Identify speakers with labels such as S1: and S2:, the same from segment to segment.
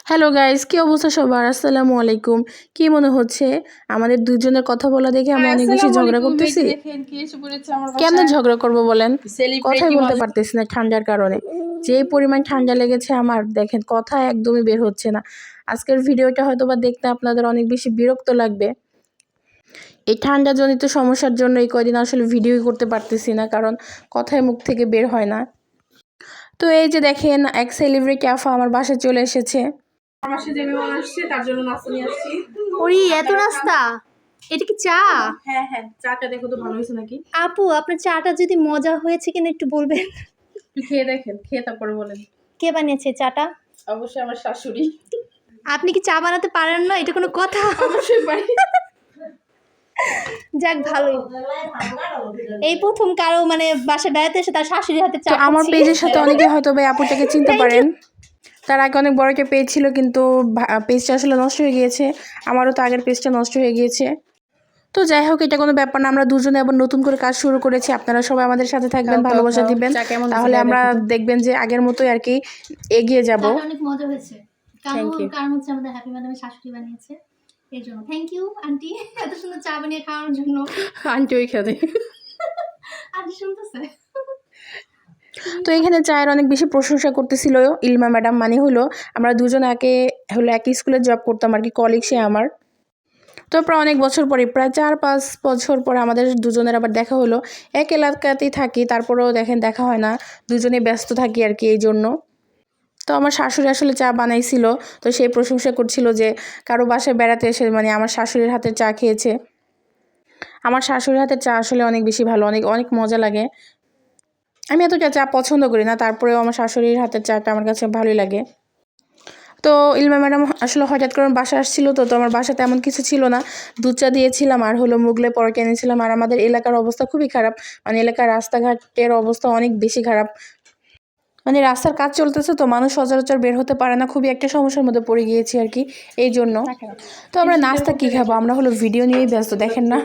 S1: Hello guys, কি অবস্থা সবার? আসসালামু আলাইকুম। কি মনে হচ্ছে আমাদের দুজনের কথা বলা দেখে আমরা অনেক বেশি ঝগড়া করতেছি? কেমনে ঝগড়া করব বলেন? কথাই বলতে পারতেছি না ঠান্ডার কারণে। যে পরিমাণ ঠান্ডা লেগেছে আমার, দেখেন কথা একদমই বের হচ্ছে না। আজকের ভিডিওটা হয়তোবা দেখতে আপনাদের অনেক বেশি বিরক্ত লাগবে। এই ঠান্ডাজনিত সমস্যার জন্য এই কয়দিন আসলে ভিডিওই করতে পারতেছি না, কারণ কথাই মুখ থেকে বের হয় না। তো এই যে দেখেন, এক সেলিব্রিটি আফা আমার বাসায় চলে এসেছে।
S2: আমার সাথে মেহমান আসছে, তার জন্য নাস্তা নিয়ে আসছি।
S3: ওরে এত নাস্তা! এটা কি চা?
S2: হ্যাঁ হ্যাঁ, চাটা দেখো তো ভালো হয়েছে নাকি।
S3: আপু, আপনার চাটা যদি মজা হয়েছে কিনা একটু বলবেন।
S2: খেয়ে দেখেন, খেয়ে তারপরে বলেন।
S3: কে বানিয়েছে চাটা?
S2: অবশ্যই আমার শাশুড়ি।
S3: আপনি কি চা বানাতে পারেন না? এটা কোনো কথা?
S2: অবশ্যই পারি।
S3: যাক, ভালোই। এই প্রথম কারো মানে বাসায় বেড়াতে এসে তার শাশুড়ির হাতে চা
S1: তো আমার
S3: খাচ্ছি।
S1: পেজের সাথে অনেকে হয়তো বা আপুটাকে চিনতে পারেন। তার আগে অনেক বড় একটা পেজ ছিল, কিন্তু পেজটা আসলে নষ্ট হয়ে গিয়েছে। আমারও তো আগের পেজটা নষ্ট হয়ে গিয়েছে। তো যাই হোক, এটা কোনো ব্যাপার না। আমরা দুজনে আবার নতুন করে কাজ শুরু করেছি। আপনারা সবাই আমাদের সাথে থাকবেন, ভালোবাসা দিবেন, তাহলে আমরা দেখবেন যে আগের মতোই আর কি এগিয়ে যাব।
S3: অনেক মজা হয়েছে। কারণ হচ্ছে আমাদের হ্যাপি ম্যাডামের শাশুড়ি বানিয়েছে, এর জন্য থ্যাংক ইউ আন্টি, এত সুন্দর চা বানিয়ে খাওয়ার জন্য।
S1: আন্টি ওই খেতে
S3: আন্টি শুনতেছে?
S1: তো এখানে চায়ের অনেক বেশি প্রশংসা করতেছিল ইলমা ম্যাডাম। মানে হলো আমরা দুজন একই স্কুলে জব করতাম আর কি, কলিগ সে আমার। তো প্রায় অনেক বছর পরে, প্রায় 4-5 বছর পরে আমাদের দুজনের আবার দেখা হলো। এক এলাকাতেই থাকি, তারপরেও দেখেন দেখা হয় না, দুজনে ব্যস্ত থাকি আর কি, এই জন্য। তো আমার শাশুড়ি আসলে চা বানাইছিল, তো সেই প্রশংসা করছিল যে কারো বাসায় বেড়াতে এসে মানে আমার শাশুড়ির হাতের চা খেয়েছে। আমার শাশুড়ির হাতের চা আসলে অনেক বেশি ভালো, অনেক অনেক মজা লাগে। আমি এতটা চা পছন্দ করি না, তারপরেও আমার শাশুড়ির হাতের চাটা আমার কাছে ভালোই লাগে। তো ইলমা ম্যাডাম আসলে হঠাৎ করে বাসা আসছিল, তো আমার বাসাতে এমন কিছু ছিল না। দুধ চা দিয়েছিলাম আর হলো মুগলাই পরোটা এনেছিলাম। আর আমাদের এলাকার অবস্থা খুবই খারাপ, মানে এলাকার রাস্তাঘাটের অবস্থা অনেক বেশি খারাপ। মানে রাস্তার কাজ চলতেছে, তো মানুষ সচরাচর বের হতে পারে না, খুবই একটা সমস্যার মধ্যে পড়ে গিয়েছি আর কি, এই জন্য। তো আমরা নাস্তা কী খাবো, আমরা হলো ভিডিও নিয়েই ব্যস্ত, দেখেন না।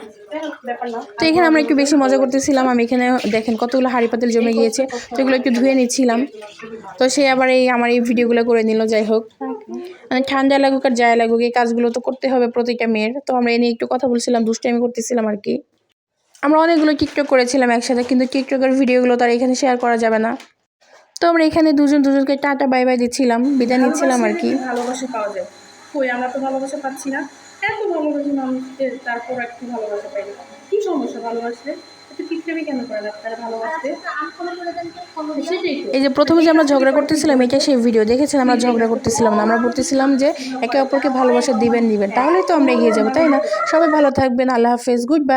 S1: তো এখানে আমরা একটু বেশি মজা করতেছিলাম। আমি এখানে দেখেন কতগুলো হাঁড়ি পাতিল জমে গিয়েছে, তো এগুলো একটু ধুয়ে নিচ্ছিলাম। তো সে আবার আমার এই ভিডিওগুলো করে নিল। যাই হোক, মানে ঠান্ডা লাগুক আর যায় লাগুক, এই কাজগুলো তো করতে হবে প্রতিটা মেয়ের। তো আমরা এ নিয়ে একটু কথা বলছিলাম, দুষ্টামি করতেছিলাম আর কি। আমরা অনেকগুলো টিকটক করেছিলাম একসাথে, কিন্তু টিকটকের ভিডিওগুলো তার এখানে শেয়ার করা যাবে না। তো আমরা এখানে দুজনকে টাটা বাই বাই দিচ্ছিলাম, বিদায় নিচ্ছিলাম আর কি।
S2: ভালোবাসা পাওয়া যায়, কই আমরা তো ভালোবাসা পাচ্ছি না। এত ভালোবাসি মানুষকে, তারপর একটু ভালোবাসা পাই না। কি সমস্যা ভালোবাসলে? একটু কিপটেমি কেন করে না তারা ভালোবাসতে? সেটাই তো।
S1: এই যে প্রথমে যে আমরা ঝগড়া করতেছিলাম, এটা সেই ভিডিও দেখেছেন। আমরা ঝগড়া করতেছিলাম না, আমরা বলতেছিলাম যে একে অপরকে ভালোবাসা দিবেন, তাহলেই তো আমরা এগিয়ে যাবো, তাই না? সবাই ভালো থাকবেন, আল্লাহ হাফেজ, গুড বাই।